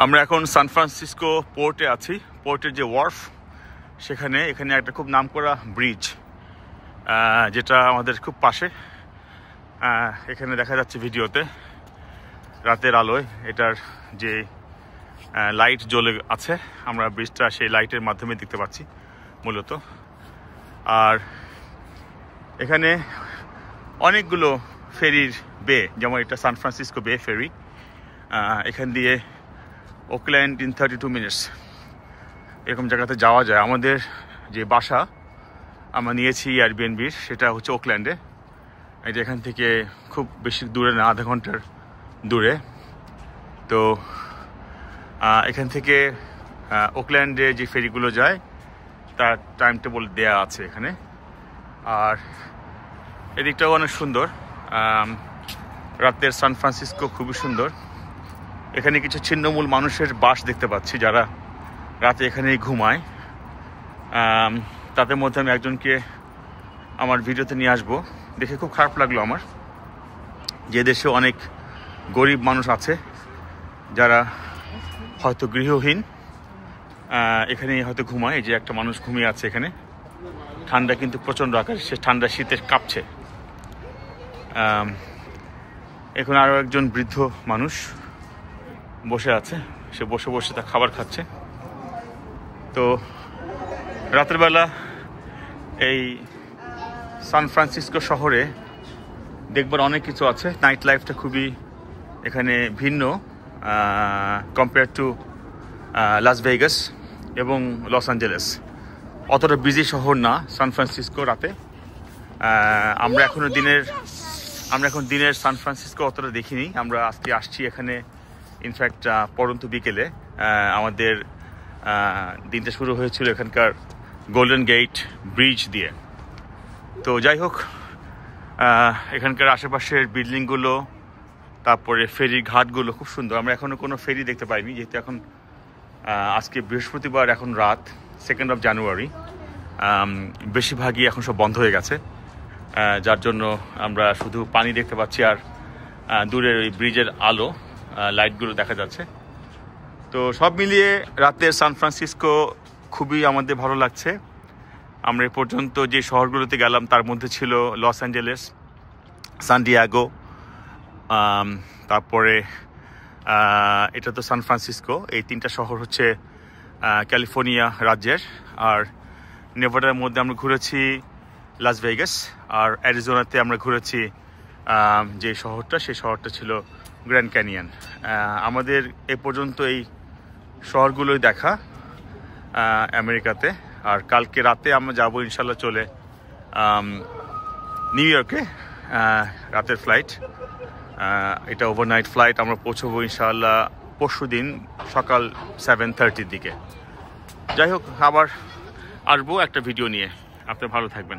আমরা এখন San Francisco পোর্টে আছি। পোর্টের যে ওয়ার্ফ সেখানে এখানে একটা খুব নামকরা ব্রিজ যেটা আমাদের খুব পাশে। এখানে দেখা যাচ্ছে ভিডিওতে রাতের আলোয় এটার যে লাইট জ্বলে আছে, আমরা ব্রিজটা সেই লাইটের মাধ্যমে দেখতে পাচ্ছি মূলত। আর এখানে অনেকগুলো ফেরির বে, যেমন এটা সান ফ্রান্সিসকো বে ফেরি। এখান দিয়ে ওকল্যান্ড ইন 32 মিনিটস এরকম জায়গাতে যাওয়া যায়। আমাদের যে বাসা আমরা নিয়েছি এয়ারবিএনবির, সেটা হচ্ছে ওকল্যান্ডে। এটা এখান থেকে খুব বেশি দূরে না, আধা ঘন্টার দূরে। তো এখান থেকে ওকল্যান্ডে যে ফেরিগুলো যায় তার টাইম টেবল দেওয়া আছে এখানে। আর এদিকটাও অনেক সুন্দর, রাতের সান ফ্রান্সিসকো খুবই সুন্দর। এখানে কিছু ছিন্নমূল মানুষের বাস দেখতে পাচ্ছি যারা রাতে এখানেই ঘুমায়। তাদের মধ্যে আমি একজনকে আমার ভিডিওতে নিয়ে আসবো। দেখে খুব খারাপ লাগলো আমার, যে দেশে অনেক গরিব মানুষ আছে যারা হয়তো গৃহহীন, এখানেই হয়তো ঘুমায়। এই যে একটা মানুষ ঘুমিয়ে আছে এখানে। ঠান্ডা কিন্তু প্রচণ্ড আকার, সে ঠান্ডা শীতে কাঁপছে। এখন আরও একজন বৃদ্ধ মানুষ বসে আছে, সে বসে বসে তার খাবার খাচ্ছে। তো রাতের বেলা এই সান ফ্রান্সিসকো শহরে দেখবার অনেক কিছু আছে। নাইট লাইফটা খুবই এখানে ভিন্ন কম্পেয়ার টু লাস ভেগাস এবং লস অ্যাঞ্জেলেস। অতটা বিজি শহর না সান ফ্রান্সিসকো রাতে। আমরা এখন দিনের সান ফ্রান্সিসকো অতটা দেখিনি। আমরা আজকে আসছি এখানে ইনফ্যাক্ট পরন্তু বিকেলে। আমাদের দিনটা শুরু হয়েছিল এখানকার গোল্ডেন গেট ব্রিজ দিয়ে। তো যাই হোক, এখানকার আশেপাশের বিল্ডিংগুলো, তারপরে ফেরির ঘাটগুলো খুব সুন্দর। আমরা এখনও কোনো ফেরি দেখতে পাইনি, যেহেতু এখন আজকে বৃহস্পতিবার, এখন রাত 2 জানুয়ারি। বেশিরভাগই এখন সব বন্ধ হয়ে গেছে, যার জন্য আমরা শুধু পানি দেখতে পাচ্ছি আর দূরের ওই ব্রিজের আলো, লাইটগুলো দেখা যাচ্ছে। তো সব মিলিয়ে রাতের সান ফ্রান্সিসকো খুবই আমাদের ভালো লাগছে। আমরা এ পর্যন্ত যে শহরগুলোতে গেলাম তার মধ্যে ছিল লস অ্যাঞ্জেলেস, সান ডিয়েগো, তারপরে এটা তো সান ফ্রান্সিসকো। এই 3টা শহর হচ্ছে ক্যালিফোর্নিয়া রাজ্যের। আর নেভাডার মধ্যে আমরা ঘুরেছি লাস ভেগাস, আর অ্যারিজোনাতে আমরা ঘুরেছি যে শহরটা, সেই শহরটা ছিল গ্র্যান্ড ক্যানিয়ন। আমাদের এ পর্যন্ত এই শহরগুলোই দেখা আমেরিকাতে। আর কালকে রাতে আমরা যাবো ইনশাল্লাহ চলে নিউ ইয়র্কে, রাতের ফ্লাইট। এটা ওভারনাইট ফ্লাইট। আমরা পৌঁছবো ইনশাআল্লাহ পরশু দিন সকাল 7:30 দিকে। যাই হোক, আবার আসবো একটা ভিডিও নিয়ে। আপনি ভালো থাকবেন।